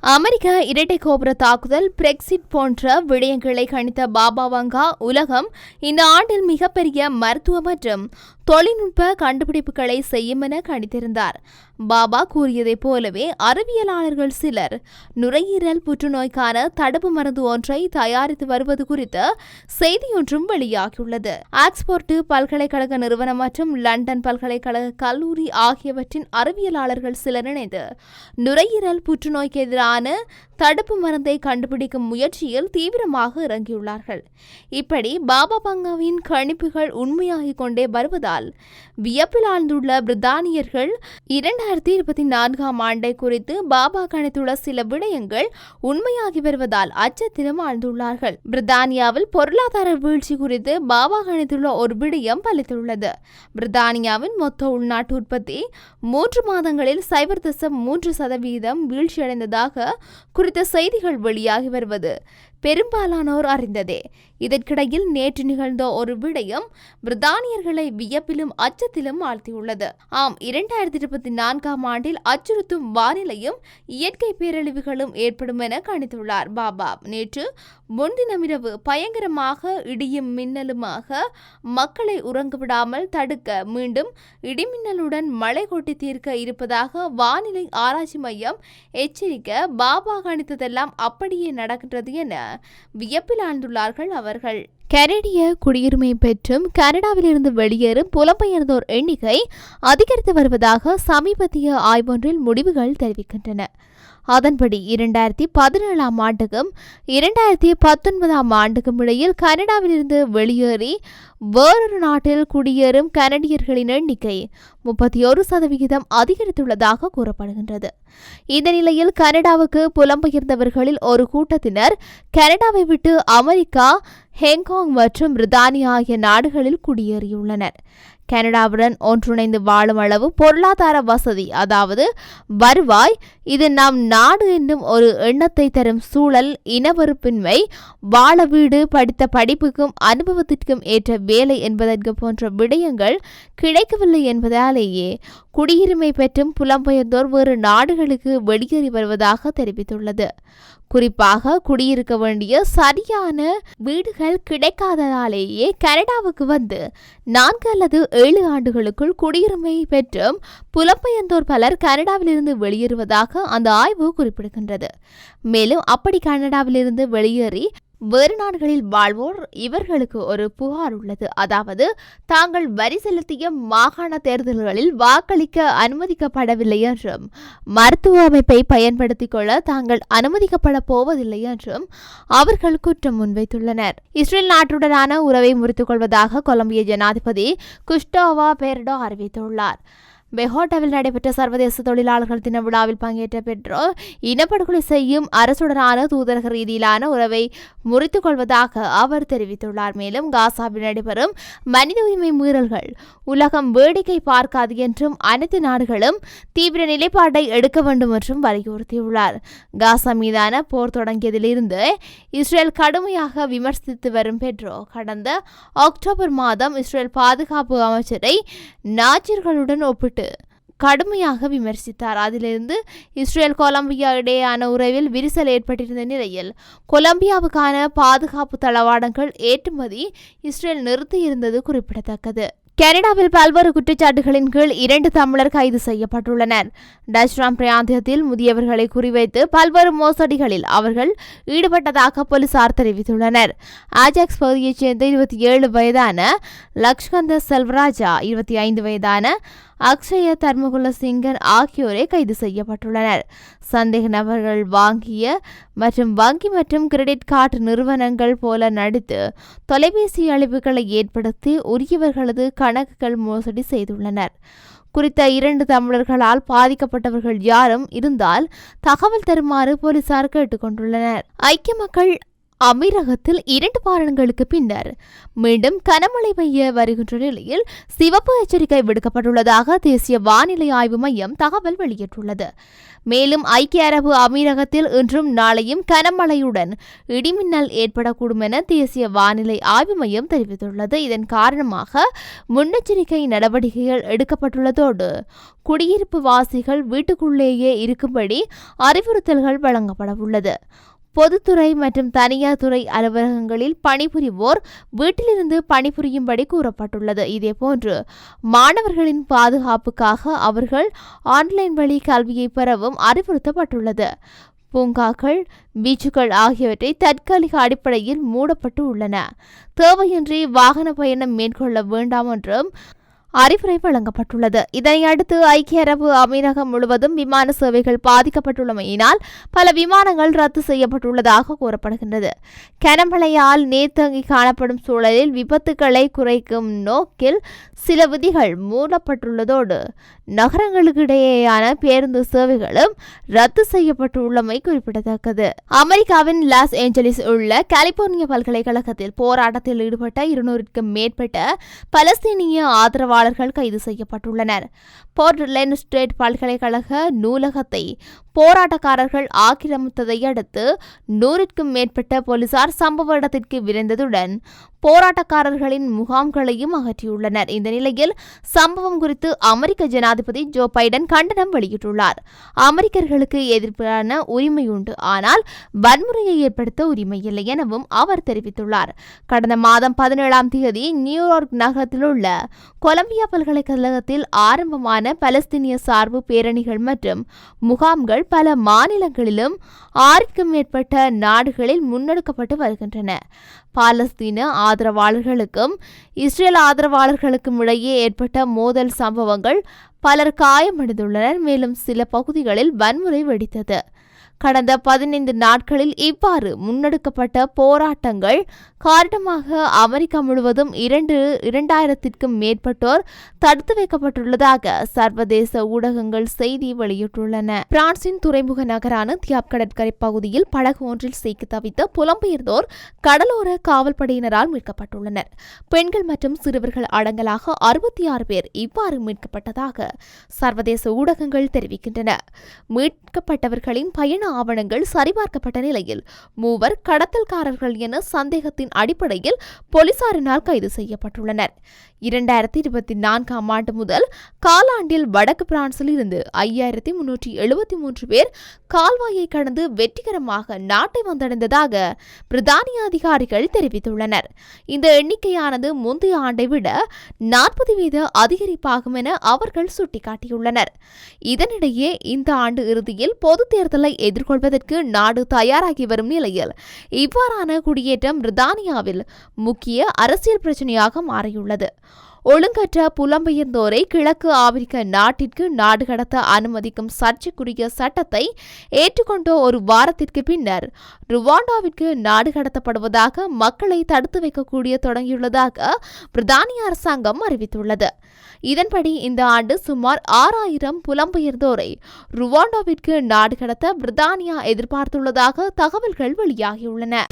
அமெரிக்க இரட்டை கோபுர தாக்குதல், பிரெக்சிட் போன்ற விடயங்களை கணித்த பாபா வங்கா உலகம் இந்த ஆண்டில் மிகப்பெரிய மருத்துவ மற்றும் தொழில்நுட்ப கண்டுபிடிப்புகளை செய்யும் என கணித்திருந்தார். பாபா கூறியதைப் போலவே அறிவியலாளர்கள் சிலர் நுரையீரல் புற்றுநோய்க்கான தடுப்பு மருந்து ஒன்றை தயாரித்து வருவது குறித்த செய்தியொன்றும் வெளியாகியுள்ளது. ஆக்ஸ்போர்டு பல்கலைக்கழக நிறுவனம் மற்றும் லண்டன் பல்கலைக்கழக கல்லூரி ஆகியவற்றின் அறிவியலாளர்கள் சிலர் இணைந்து நுரையீரல் புற்றுநோய்க்கு எதிரான தடுப்பு மருந்தை கண்டுபிடிக்கும் முயற்சியில் தீவிரமாக இறங்கியுள்ளார்கள். இப்படி பாபா வங்காவின் கணிப்புகள் உண்மையாகிக் கொண்டே வருவதால் வியப்பில் ஆழ்ந்துள்ள பிரித்தானியர்கள் 2024ஆம் ஆண்டை குறித்து பாபா கணித்துள்ள சில விடயங்கள் உண்மையாகி வருவதால் அச்சத்திலும் ஆழ்ந்துள்ளார்கள். பிரித்தானியாவில் பொருளாதார வீழ்ச்சி குறித்து பாபா கணித்துள்ள ஒரு விடயம் பலித்துள்ளது. பிரித்தானியாவின் மொத்த உள்நாட்டு உற்பத்தி 3 மாதங்களில் 0.3% வீழ்ச்சியடைந்ததாக குறித்த செய்திகள் வெளியாகி வருவது பெரும்பாலானோர் அறிந்ததே. இதற்கிடையில் நேற்று நிகழ்ந்த ஒரு விடயம் பிரித்தானியர்களை வியப்பிலும் அச்சத்திலும் ஆழ்த்தியுள்ளது. ஆம், 2024ஆம் ஆண்டில் அச்சுறுத்தும் வானிலையும் இயற்கை பேரழிவுகளும் ஏற்படும் என கணித்துள்ளார் பாபா. நேற்று முன்தினமிரவு பயங்கரமாக இடியும் மின்னலுமாக மக்களை உறங்கவிடாமல் தடுக்க மீண்டும் இடிமின்னலுடன் மழை கொட்டி தீர்க்க இருப்பதாக வானிலை ஆராய்ச்சி மையம் எச்சரிக்க பாபா கணித்ததெல்லாம் அப்படியே நடக்கின்றது என வியப்பில் ஆழ்ந்துள்ளார்கள் அவர்கள். கனடிய குடியுரிமை பெற்றும் கனடாவிலிருந்து வெளியேறும் புலம்பெயர்ந்தோர் எண்ணிக்கை அதிகரித்து வருவதாக சமீபத்திய ஆய்வொன்றில் முடிவுகள் தெரிவிக்கின்றன. அதன்படி 2017ஆம் ஆண்டுக்கும் 2019ஆம் ஆண்டுக்கும் இடையில் கனடாவிலிருந்து வெளியேறி வேறொரு நாட்டில் குடியேறும் கனடியர்களின் எண்ணிக்கை 31% அதிகரித்துள்ளதாக கூறப்படுகின்றது. இந்த நிலையில் கனடாவுக்கு புலம்பெயர்ந்தவர்களில் ஒரு கூட்டத்தினர் கனடாவை விட்டு அமெரிக்கா, ஹாங்காங் மற்றும் பிரித்தானியா ஆகிய நாடுகளில் குடியேறியுள்ளனர். கனடாவுடன் ஒன்றிணைந்து வாழும் அளவு பொருளாதார வசதி, அதாவது வருவாய், இது நம் நாடு என்னும் ஒரு எண்ணத்தை தரும் சூழல், இனவெறுப்பின்மை, வாழ வீடு, படித்த படிப்புக்கும் அனுபவத்திற்கும் ஏற்ற வேலை என்பதற்கு போன்ற விடயங்கள் கிடைக்கவில்லை என்பதாலேயே குடியுரிமை பெற்றும் புலம்பெயர்ந்தோர் வேறு நாடுகளுக்கு வெளியேறி வருவதாக தெரிவித்துள்ளது. குறிப்பாக குடியிருக்க வேண்டிய சரியான வீடுகள் கிடைக்காததாலேயே கனடாவுக்கு வந்து 4 அல்லது 7 ஆண்டுகளுக்குள் குடியுரிமை பெற்றும் புலம்பெயர்ந்தோர் பலர் கனடாவிலிருந்து வெளியேறுவதாக அந்த ஆய்வு குறிப்பிடுகின்றது. மேலும் அப்படி கனடாவிலிருந்து வெளியேறி வேறு நாடுகளில் வாழ்வோர் இவர்களுக்கு ஒரு புகார் உள்ளது. அதாவது, தாங்கள் வரி செலுத்திய மாகாண தேர்தல்களில் வாக்களிக்க அனுமதிக்கப்படவில்லை என்றும், மருத்துவ அமைப்பை பயன்படுத்திக் கொள்ள தாங்கள் அனுமதிக்கப்பட போவதில்லை என்றும் அவர்கள் குற்றம் முன்வைத்துள்ளனர். இஸ்ரேல் நாட்டுடனான உறவை முறித்துக் கொள்வதாக கொலம்பிய ஜனாதிபதி குஸ்டாவோ பெர்டோ அறிவித்துள்ளார். பெகோட்டாவில் நடைபெற்ற சர்வதேச தொழிலாளர்கள் தின விழாவில் பங்கேற்ற பெட்ரோ இனப்படுகொலை செய்யும் அரசுடனான தூதரக ரீதியிலான உறவை முறித்துக் கொள்வதாக அவர் தெரிவித்துள்ளார். மேலும் காசாவில் நடைபெறும் மனித உரிமை மீறல்கள் உலகம் வேடிக்கை பார்க்காது என்றும் அனைத்து நாடுகளும் தீவிர நிலைப்பாட்டை எடுக்க வேண்டும் என்றும் வலியுறுத்தியுள்ளார். காசா மீதான போர் தொடங்கியதிலிருந்து இஸ்ரேல் கடுமையாக விமர்சித்து வரும் பெட்ரோ கடந்த அக்டோபர் மாதம் இஸ்ரேல் பாதுகாப்பு அமைச்சரை நாஜிர்களுடன் ஒப்பிட்டு கடுமையாக விமர்சித்தார். அதிலிருந்து இஸ்ரேல் கொலம்பியா இடையேயான உறவில் விரிசல் ஏற்பட்டிருந்த நிலையில் கொலம்பியாவுக்கான பாதுகாப்பு தளவாடங்கள் ஏற்றுமதி இஸ்ரேல் நிறுத்தியிருந்தது குறிப்பிடத்தக்கது. கனடாவில் பல்வேறு குற்றச்சாட்டுகளின் கீழ் 2 தமிழர் கைது செய்யப்பட்டுள்ளனர். டச்ராம் பிராந்தியத்தில் முதியவர்களை குறிவைத்து பல்வேறு மோசடிகளில் அவர்கள் ஈடுபட்டதாக போலீசார் தெரிவித்துள்ளனர். ஆஜாக்ஸ் பகுதியைச் சேர்ந்த 27 வயதான லக்ஷ்கந்த செல்வராஜா, 25 வயதான அக்ஷய தர்மகுல சிங்கன் ஆகியோரே கைது செய்யப்பட்டுள்ளனர். சந்தேக நபர்கள் வங்கி மற்றும் கிரெடிட் கார்டு நிறுவனங்கள் போல நடித்து தொலைபேசி அழைப்புகளை ஏற்படுத்தி உரியவர்களது கணக்குகள் மோசடி செய்துள்ளனர். குறித்த 2 தமிழர்களால் பாதிக்கப்பட்டவர்கள் யாரும் இருந்தால் தகவல் தருமாறு போலீசார் கேட்டுக்கொண்டுள்ளனர். ஐக்கிய மக்கள் அமீரகத்தில் 2 வாரங்களுக்கு பின்னர் மீண்டும் கனமழை பெய்ய வருகின்ற நிலையில் சிவப்பு எச்சரிக்கை விடுக்கப்பட்டுள்ளதாக தேசிய வானிலை ஆய்வு மையம் தகவல் வெளியிட்டுள்ளது. மேலும் ஐக்கிய அரபு அமீரகத்தில் இன்றும் நாளையும் கனமழையுடன் இடிமின்னல் ஏற்படக்கூடும் என தேசிய வானிலை ஆய்வு மையம் தெரிவித்துள்ளது. இதன் காரணமாக முன்னெச்சரிக்கை நடவடிக்கைகள் எடுக்கப்பட்டுள்ளதோடு குடியிருப்பு வாசிகள் வீட்டுக்குள்ளேயே இருக்கும்படி அறிவுறுத்தல்கள் வழங்கப்பட உள்ளது. பொதுத்துறை மற்றும் தனியார் துறை அலுவலகங்களில் பணிபுரிவோர் வீட்டிலிருந்து பணிபுரியும்படி கூறப்பட்டுள்ளது. இதேபோன்று மாணவர்களின் பாதுகாப்புக்காக அவர்கள் ஆன்லைன் வழி கல்வியை பெறவும் அறிவுறுத்தப்பட்டுள்ளது. பூங்காக்கள், பீச்சுகள் ஆகியவற்றை தற்காலிக அடிப்படையில் மூடப்பட்டு உள்ளன. தேவையின்றி வாகன பயணம் மேற்கொள்ள வேண்டாம் என்றும் அறிவுரை வழங்கப்பட்டுள்ளது. இதனையடுத்து ஐக்கிய அரபு அமீரகம் முழுவதும் விமான சேவைகள் பாதிக்கப்பட்டுள்ளமையினால் பல விமானங்கள் ரத்து செய்யப்பட்டுள்ளதாக கூறப்படுகின்றது. கனமழையால் நீர்த்தங்கி காணப்படும் சூழலில் விபத்துக்களை குறைக்கும் நோக்கில் சில விதிகள் மூடப்பட்டுள்ளதோடு நகரங்களுக்கிடையேயான பேருந்து சேவைகளும் ரத்து செய்யப்பட்டுள்ளமை குறிப்பிடத்தக்கது. அமெரிக்காவின் லாஸ் ஏஞ்சலிஸ் உள்ள கலிபோர்னியா பல்கலைக்கழகத்தில் போராட்டத்தில் ஈடுபட்ட 200க்கும் மேற்பட்ட பலஸ்தீனிய ஆதரவாளர்கள் கைது செய்யப்பட்டுள்ளனர். போர்ட்லேண்ட் ஸ்டேட் பல்கலைக்கழக நூலகத்தை போராட்டக்காரர்கள் ஆக்கிரமித்ததை அடுத்து 100க்கும் மேற்பட்ட போலீசார் சம்பவ இடத்திற்கு விரைந்ததுடன் போராட்டக்காரர்களின் முகாம்களையும் அகற்றியுள்ளனர். இந்த நிலையில் சம்பவம் குறித்து அமெரிக்க ஜனாதிபதி ஜோ பைடன் கண்டனம் வெளியிட்டுள்ளார். அமெரிக்கர்களுக்கு எதிர்ப்பான உரிமை உண்டு, ஆனால் வன்முறையை ஏற்படுத்த உரிமை இல்லை எனவும் அவர் தெரிவித்துள்ளார். கடந்த மாதம் 17ஆம் தேதி நியூயார்க் நகரத்தில் உள்ள கொலம்பியா பல்கலைக்கழகத்தில் ஆரம்பமான பலஸ்தீனிய சார்பு பேரணிகள் மற்றும் முகாம்கள் பல மாநிலங்களிலும் 6க்கும் மேற்பட்ட நாடுகளில் முன்னெடுக்கப்பட்டு வருகின்றன. பாலஸ்தீன ஆதரவாளர்களுக்கும் இஸ்ரேல் ஆதரவாளர்களுக்கும் இடையே ஏற்பட்ட மோதல் சம்பவங்கள் பலர் காயமடைந்துள்ளனர். மேலும் சில பகுதிகளில் வன்முறை வெடித்தது. கடந்த 15 நாட்களில் இவ்வாறு முன்னெடுக்கப்பட்ட போராட்டங்கள் காரணமாக அமெரிக்கா முழுவதும் 2000க்கும் மேற்பட்டோர் தடுத்து வைக்கப்பட்டுள்ளதாக சர்வதேச ஊடகங்கள் செய்தி வெளியிட்டுள்ளன. பிரான்சின் துறைமுக நகரான தியாப் கடற்கரை பகுதியில் படகு ஒன்றில் சிக்கி தவித்த புலம்பெயர்ந்தோர் கடலோர காவல்படையினரால் மீட்கப்பட்டுள்ளனர். பெண்கள் மற்றும் சிறுவர்கள் அடங்கலாக 66 பேர் இவ்வாறு மீட்கப்பட்டதாக சர்வதேச ஊடகங்கள் தெரிவிக்கின்றன. மீட்கப்பட்டவர்களின் பயண ஆவணங்கள் சரிபார்க்கப்பட்ட நிலையில் 3 கடத்தல்காரர்கள் என சந்தேகத்தின் அடிப்படையில் போலீசாரினால் கைது செய்யப்பட்டுள்ளனர். 2024ஆம் ஆண்டு முதல் காலாண்டில் வடக்கு பிரான்சில் இருந்து 5373 பேர் கால்வாயை கடந்து வெற்றிகரமாக நாட்டை வந்தடைந்ததாக பிரித்தானிய அதிகாரிகள் தெரிவித்துள்ளனர். இந்த எண்ணிக்கையானது முந்தைய ஆண்டை விட 40% அதிகரிப்பாகும் என அவர்கள் சுட்டிக்காட்டியுள்ளனர். இதனிடையே இந்த ஆண்டு இறுதியில் பொது தேர்தலை எதிர்கொள்வதற்கு நாடு தயாராகி வரும் நிலையில் இவ்வாறான குடியேற்றம் பிரித்தானியாவில் முக்கிய அரசியல் பிரச்சனையாக மாறியுள்ளது. ஒழுங்கற்ற புலம்பெயர்ந்தோரை கிழக்கு ஆப்பிரிக்க நாட்டிற்கு நாடு கடத்த அனுமதிக்கும் சர்ச்சைக்குரிய சட்டத்தை ஏற்றுக்கொண்ட ஒரு வாரத்திற்கு பின்னர் ருவாண்டாவிற்கு நாடு கடத்தப்படுவதாக மக்களை தடுத்து வைக்கக்கூடிய தொடங்கியுள்ளதாக பிரித்தானிய அரசாங்கம் அறிவித்துள்ளது. இதன்படி இந்த ஆண்டு சுமார் 6000 புலம்பெயர்ந்தோரை ருவாண்டாவிற்கு நாடு கடத்த பிரித்தானியா எதிர்பார்த்துள்ளதாக தகவல்கள் வெளியாகியுள்ளன.